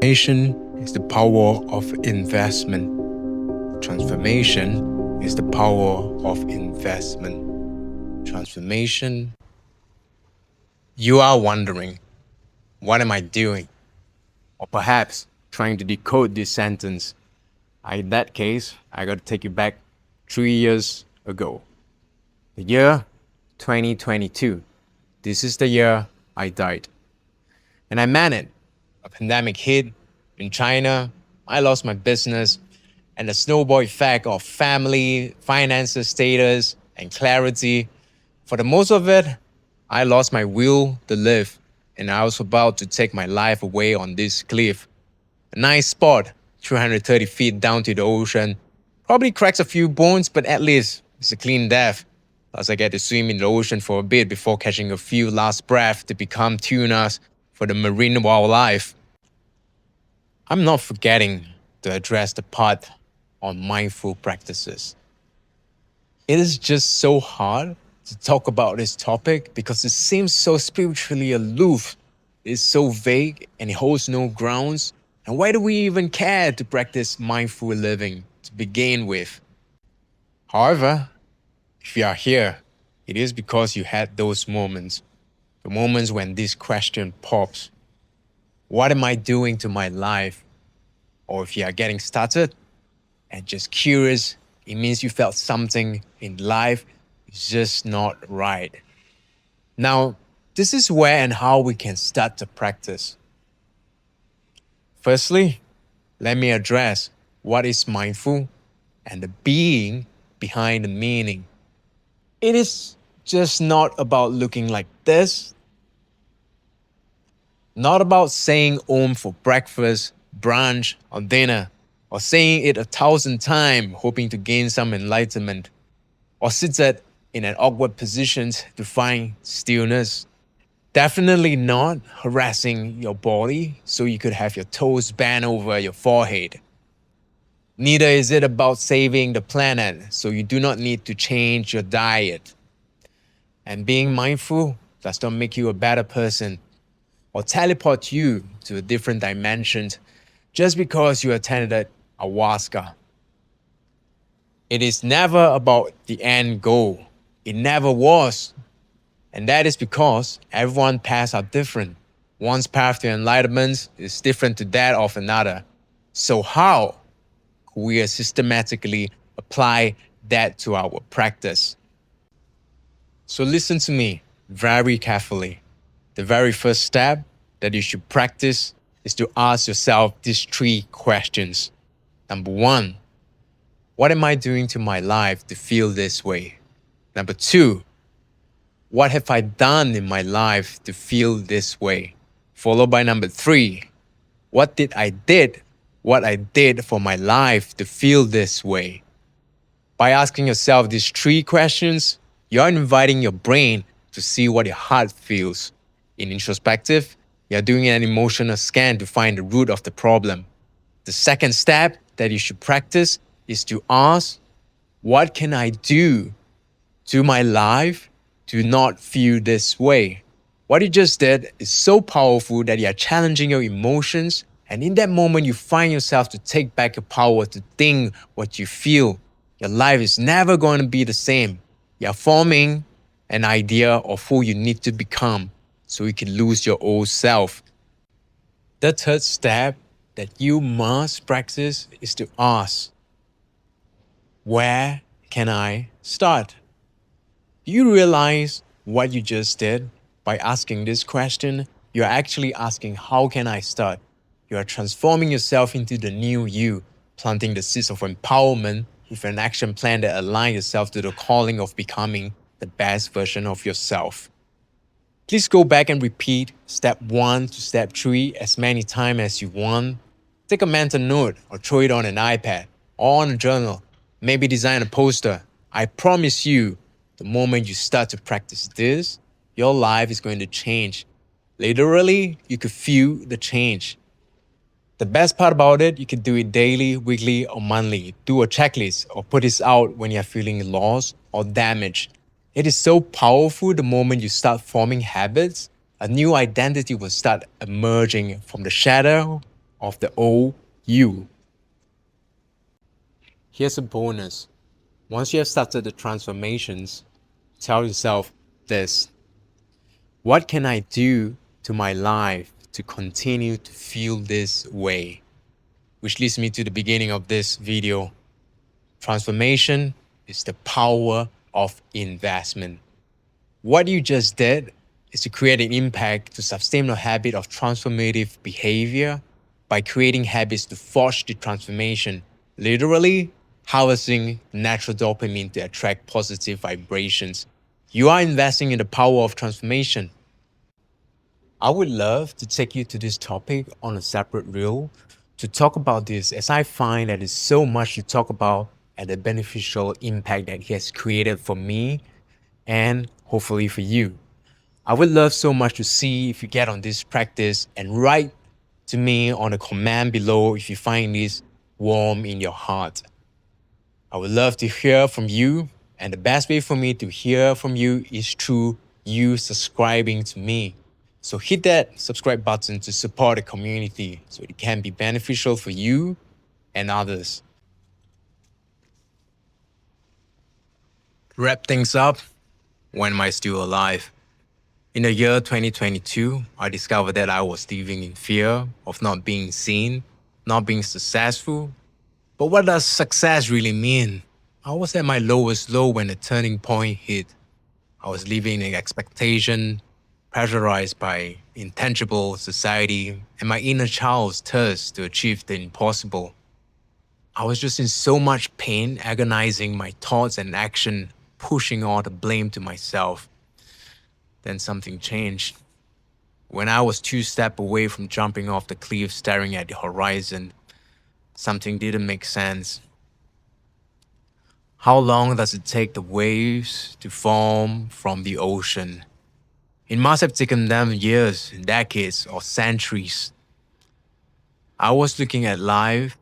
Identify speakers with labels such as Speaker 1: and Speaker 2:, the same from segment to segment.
Speaker 1: Transformation is the power of investment. Transformation is the power of investment. Transformation. You are wondering, what am I doing? Or perhaps trying to decode this sentence. In that case, I got to take you back 3 years ago. The year 2022. This is the year I died. And I managed. A pandemic hit in China. I lost my business. And the snowball effect of family, finances, status, and clarity. For the most of it, I lost my will to live. And I was about to take my life away on this cliff. A nice spot, 330 feet down to the ocean. Probably cracks a few bones, but at least it's a clean death. Plus, I get to swim in the ocean for a bit before catching a few last breaths to become tunas for the marine wildlife. I'm not forgetting to address the part on mindful practices. It is just so hard to talk about this topic because it seems so spiritually aloof. It's so vague and it holds no grounds. And why do we even care to practice mindful living to begin with? However, if you are here, it is because you had those moments. The moments when this question pops. What am I doing to my life? Or if you are getting started and just curious, it means you felt something in life is just not right. Now, this is where and how we can start to practice. Firstly, let me address what is mindful and the being behind the meaning. It is just not about looking like this, not about saying Om for breakfast, brunch, or dinner, or saying it 1,000 times hoping to gain some enlightenment, or sit in an awkward position to find stillness. Definitely not harassing your body so you could have your toes bent over your forehead. Neither is it about saving the planet so you do not need to change your diet. And being mindful does not make you a better person or teleport you to a different dimension just because you attended ayahuasca. It is never about the end goal. It never was. And that is because everyone's paths are different. One's path to enlightenment is different to that of another. So how could we systematically apply that to our practice? So listen to me very carefully. The very first step that you should practice is to ask yourself these 3 questions. Number 1, what am I doing to my life to feel this way? Number 2, what have I done in my life to feel this way? Followed by number 3, what I did for my life to feel this way? By asking yourself these 3 questions, you're inviting your brain to see what your heart feels. In introspective, you're doing an emotional scan to find the root of the problem. The second step that you should practice is to ask, what can I do to my life to not feel this way? What you just did is so powerful that you are challenging your emotions, and in that moment, you find yourself to take back your power to think what you feel. Your life is never going to be the same. You're forming an idea of who you need to become so you can lose your old self. The third step that you must practice is to ask, where can I start? Do you realize what you just did? By asking this question, you're actually asking, how can I start? You are transforming yourself into the new you, planting the seeds of empowerment with an action plan that aligns yourself to the calling of becoming the best version of yourself. Please go back and repeat step 1 to step 3 as many times as you want. Take a mental note or throw it on an iPad or on a journal. Maybe design a poster. I promise you, the moment you start to practice this, your life is going to change. Literally, you could feel the change. The best part about it, you can do it daily, weekly, or monthly. Do a checklist or put this out when you're feeling lost or damaged. It is so powerful the moment you start forming habits, a new identity will start emerging from the shadow of the old you. Here's a bonus. Once you have started the transformations, tell yourself this: what can I do to my life to continue to feel this way? Which leads me to the beginning of this video. Transformation is the power of investment. What you just did is to create an impact to sustain a habit of transformative behavior by creating habits to forge the transformation, literally harvesting natural dopamine to attract positive vibrations. You are investing in the power of transformation. I would love to take you to this topic on a separate reel to talk about this, as I find that there's so much to talk about and the beneficial impact that it has created for me and hopefully for you. I would love so much to see if you get on this practice and write to me on the comment below if you find this warm in your heart. I would love to hear from you, and the best way for me to hear from you is through you subscribing to me. So hit that subscribe button to support the community so it can be beneficial for you and others. To wrap things up, when am I still alive? In the year 2022, I discovered that I was living in fear of not being seen, not being successful. But what does success really mean? I was at my lowest low when the turning point hit. I was living in expectation, pressurized by intangible society, and my inner child's thirst to achieve the impossible. I was just in so much pain, agonizing my thoughts and action, pushing all the blame to myself. Then something changed. When I was two steps away from jumping off the cliff, staring at the horizon, something didn't make sense. How long does it take the waves to form from the ocean? It must have taken them years, decades, or centuries. I was looking at life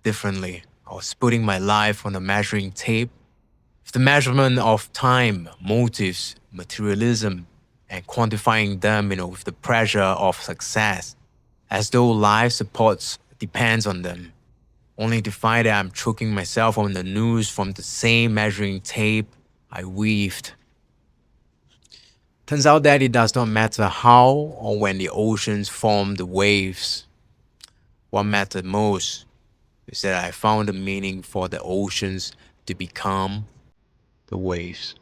Speaker 1: differently. I was putting my life on a measuring tape, with the measurement of time, motives, materialism, and quantifying them, with the pressure of success, as though life supports depends on them, only to find that I'm choking myself on the noose from the same measuring tape I weaved. Turns out that it does not matter how or when the oceans form the waves. What mattered most is that I found the meaning for the oceans to become the waves.